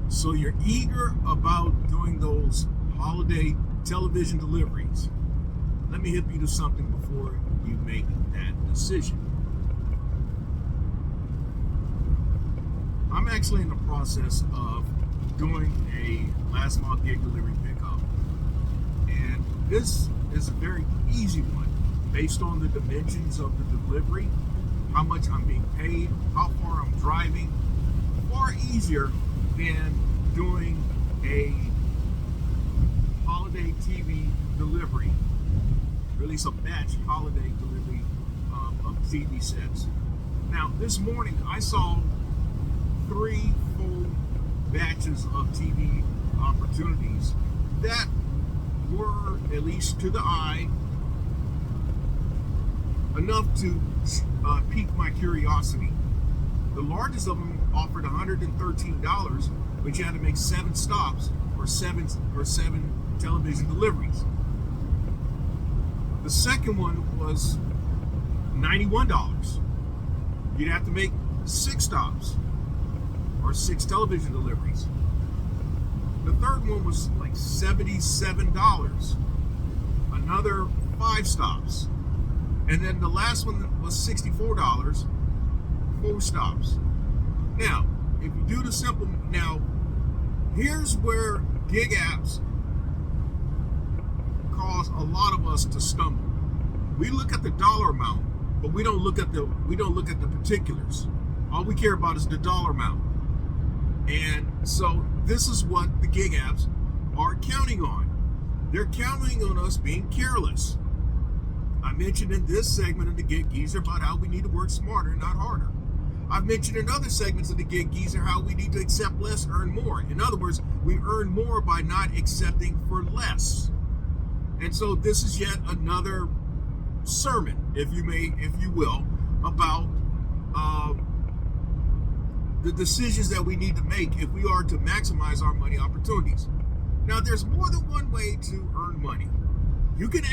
So you're eager about doing those holiday television deliveries. Let me hip you to something before you make that decision. I'm actually in the process of doing a last mile gig delivery pickup. And this is a very easy one based on the dimensions of the delivery, how much I'm being paid, how far I'm driving. Far easier than doing a holiday TV delivery, release a batch holiday delivery of TV sets. Now, this morning I saw 3 full batches of TV opportunities that were, at least to the eye, enough to pique my curiosity. The largest of them offered $113, but you had to make 7 stops or seven television deliveries. The second one was $91. You'd have to make 6 stops or 6 television deliveries. The third one was like $77, another 5 stops. And then the last one was $64, 4 stops. Now, if you do the simple, now, here's where gig apps cause a lot of us to stumble. We look at the dollar amount, but we don't look at the particulars. All we care about is the dollar amount. And so this is what the gig apps are counting on. They're counting on us being careless. I mentioned in this segment of the Gig Geezer about how we need to work smarter, not harder. I've mentioned in other segments of the Gig Geezer how we need to accept less, earn more. In other words, we earn more by not accepting for less. And so this is yet another sermon, if you will, about the decisions that we need to make if we are to maximize our money opportunities. Now, there's more than one way to earn money. You can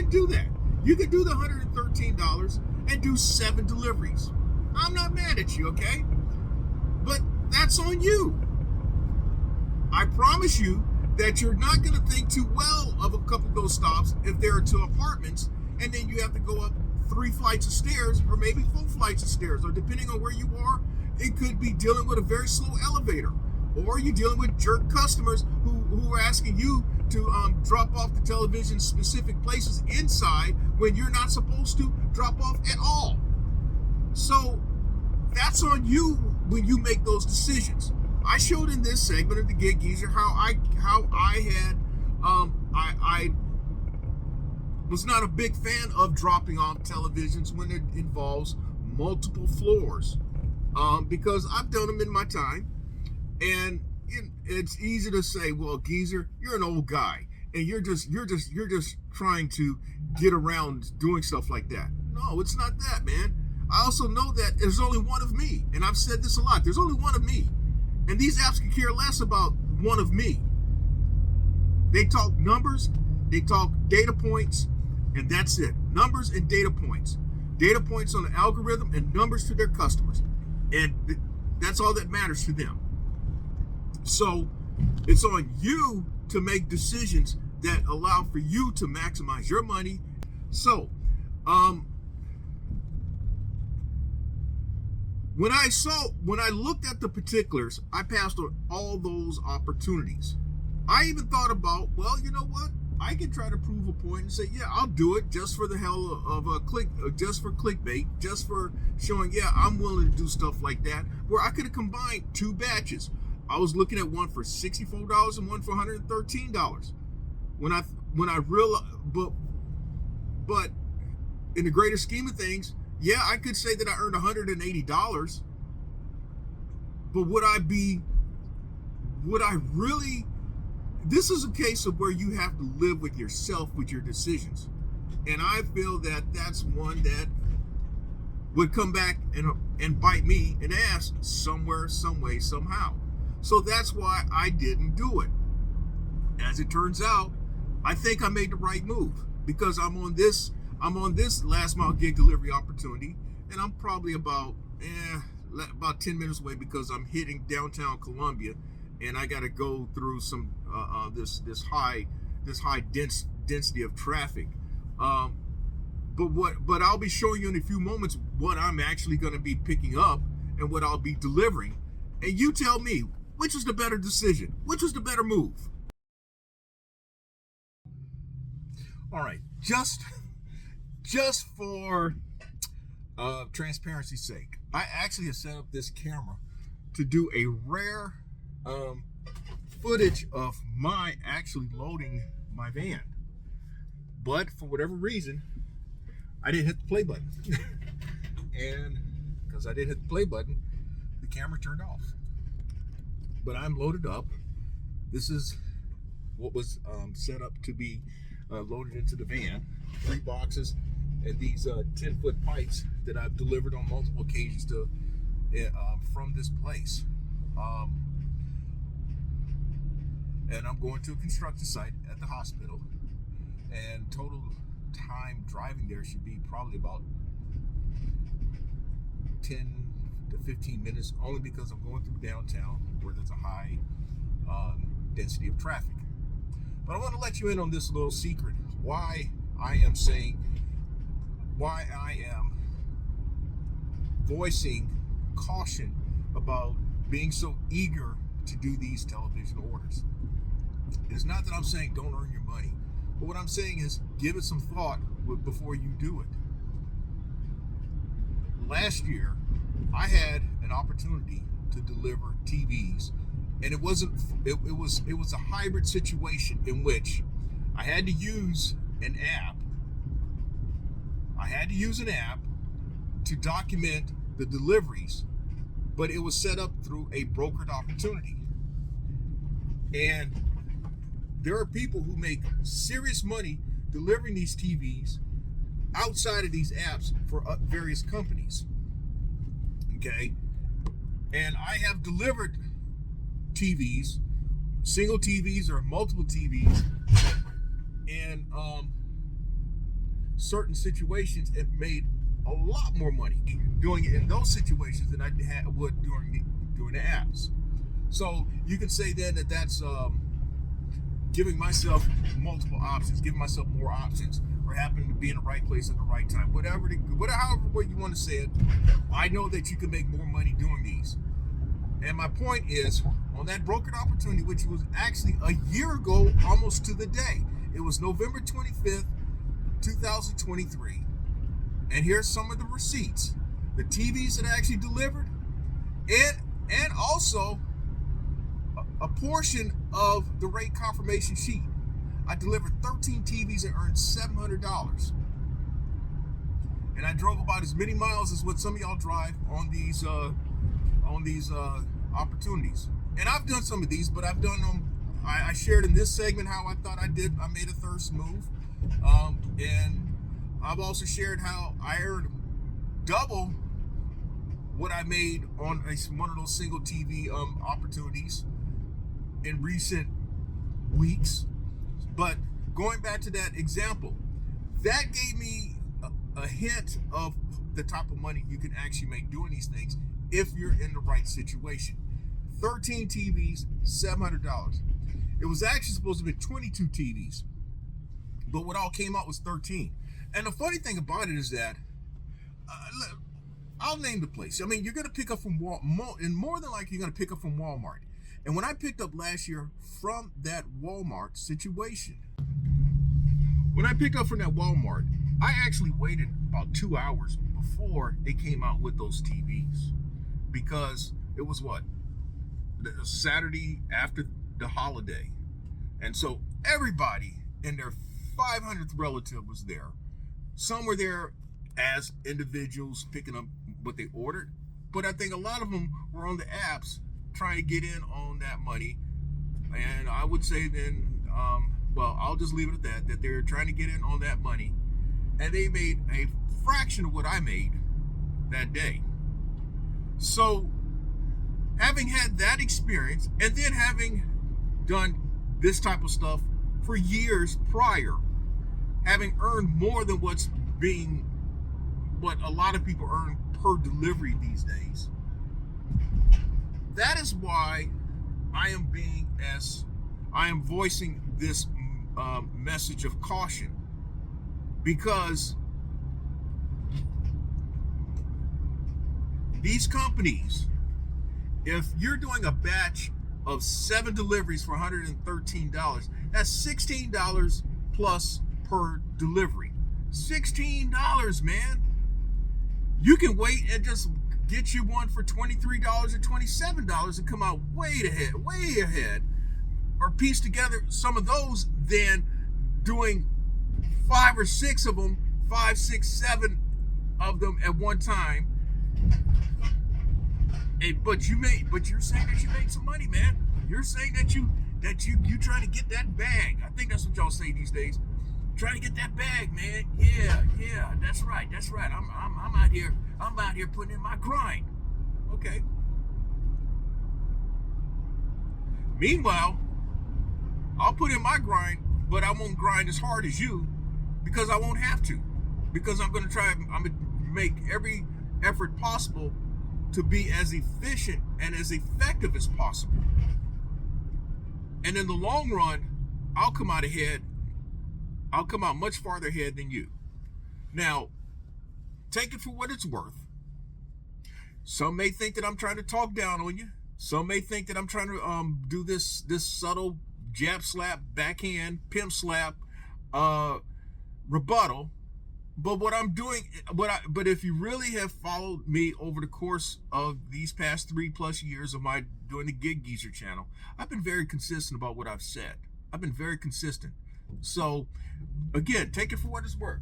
do that. You can do the $113 and do 7 deliveries. I'm not mad at you, okay? But that's on you. I promise you that you're not going to think too well of a couple of those stops if there are 2 apartments, and then you have to go up 3 flights of stairs or maybe 4 flights of stairs, or depending on where you are, it could be dealing with a very slow elevator, or you're dealing with jerk customers who are asking you to drop off the television specific places inside when you're not supposed to drop off at all. So that's on you when you make those decisions. I showed in this segment of the Gig Geezer how I was not a big fan of dropping off televisions when it involves multiple floors, because I've done them in my time, and it's easy to say, well, Geezer, you're an old guy, and you're just trying to get around doing stuff like that. No, it's not that, man. I also know that there's only one of me, and I've said this a lot. There's only one of me, and these apps can care less about one of me. They talk numbers, they talk data points, and that's it. Numbers and data points. Data points on the algorithm and numbers to their customers, and that's all that matters to them. So it's on you to make decisions that allow for you to maximize your money. So when I looked at the particulars, I passed on all those opportunities. I even thought about, well, you know what? I can try to prove a point and say, yeah, I'll do it just for the hell of a just for clickbait, just for showing, yeah, I'm willing to do stuff like that, where I could have combined 2 batches. I was looking at one for $64 and one for $113. When I realized, but in the greater scheme of things, yeah, I could say that I earned $180, but would I really? This is a case of where you have to live with yourself with your decisions, and I feel that that's one that would come back and bite me in the ass somewhere, some way, somehow. So that's why I didn't do it. As it turns out, I think I made the right move, because I'm on this last mile gig delivery opportunity, and I'm probably about 10 minutes away, because I'm hitting downtown Columbia, and I got to go through some this high density of traffic. But I'll be showing you in a few moments what I'm actually going to be picking up and what I'll be delivering, and you tell me which was the better decision, which was the better move. All right, just for transparency's sake, I actually have set up this camera to do a rare footage of my actually loading my van, but for whatever reason I didn't hit the play button. And because I didn't hit the play button, the camera turned off. But I'm loaded up. This is what was set up to be loaded into the van. 3 boxes and these 10-foot pipes that I've delivered on multiple occasions to from this place. And I'm going to a construction site at the hospital, and total time driving there should be probably about 10 to 15 minutes, only because I'm going through downtown where there's a high density of traffic. But I want to let you in on this little secret, why I am voicing caution about being so eager to do these television orders. It's not that I'm saying don't earn your money, but what I'm saying is give it some thought before you do it. Last year, I had an opportunity to deliver TVs, and it was a hybrid situation in which I had to use an app. I had to use an app to document the deliveries, but it was set up through a brokered opportunity. And there are people who make serious money delivering these TVs outside of these apps for various companies. Okay? And I have delivered TVs, single TVs or multiple TVs, in certain situations, and made a lot more money doing it in those situations than I would during the apps. So you can say then that that's giving myself multiple options, giving myself more options, or happening to be in the right place at the right time. However way you want to say it, I know that you can make more money doing these. And my point is, on that brokered opportunity, which was actually a year ago, almost to the day, it was November 25th, 2023. And here's some of the receipts, the TVs that I actually delivered, and also a portion of the rate confirmation sheet. I delivered 13 TVs and earned $700. And I drove about as many miles as what some of y'all drive on these opportunities. And I've done some of these, but I've done them. I shared in this segment how I thought I made a thirst move, and I've also shared how I earned double what I made on one of those single TV opportunities in recent weeks. But going back to that example, that gave me a hint of the type of money you can actually make doing these things if you're in the right situation. 13 TVs, $700. It was actually supposed to be 22 TVs, but what all came out was 13. And the funny thing about it is that, I'll name the place. I mean, you're going to pick up from Walmart, and more than likely you're going to pick up from Walmart. And when I picked up last year from that Walmart situation, when I picked up from that Walmart, I actually waited about 2 hours before they came out with those TVs, because it was the Saturday after the holiday. And so everybody and their 500th relative was there. Some were there as individuals picking up what they ordered, but I think a lot of them were on the apps trying to get in on that money. And I would say then, I'll just leave it at that they're trying to get in on that money, and they made a fraction of what I made that day. So having had that experience, and then having done this type of stuff for years prior, having earned more than what a lot of people earn per delivery these days, that is why I am I am voicing this message of caution because these companies, if you're doing a batch of 7 deliveries for $113, that's $16 plus per delivery. $16, man. You can wait and just get you one for $23 or $27 and come out way ahead, or piece together some of those than doing 5 or 6 of them, 5, 6, 7 of them at one time. But you're saying that you made some money, man. You're saying that you trying to get that bag. I think that's what y'all say these days. Trying to get that bag, man. Yeah, that's right. I'm out here putting in my grind. Okay. Meanwhile, I'll put in my grind, but I won't grind as hard as you because I won't have to. Because I'm gonna make every effort possible to be as efficient and as effective as possible. And in the long run, I'll come out ahead. I'll come out much farther ahead than you. Now, take it for what it's worth. Some may think that I'm trying to talk down on you. Some may think that I'm trying to do this subtle jab slap, backhand, pimp slap, rebuttal. But what I'm doing, but if you really have followed me over the course of these past 3+ years of my doing the Gig Geezer channel, I've been very consistent about what I've said. I've been very consistent. So, again, take it for what it's worth.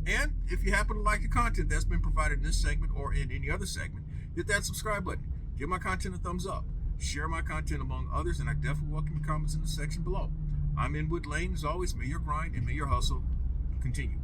And if you happen to like the content that's been provided in this segment or in any other segment, hit that subscribe button. Give my content a thumbs up. Share my content among others, and I definitely welcome your comments in the section below. I'm Inwood Lane. As always, may your grind and may your hustle continue.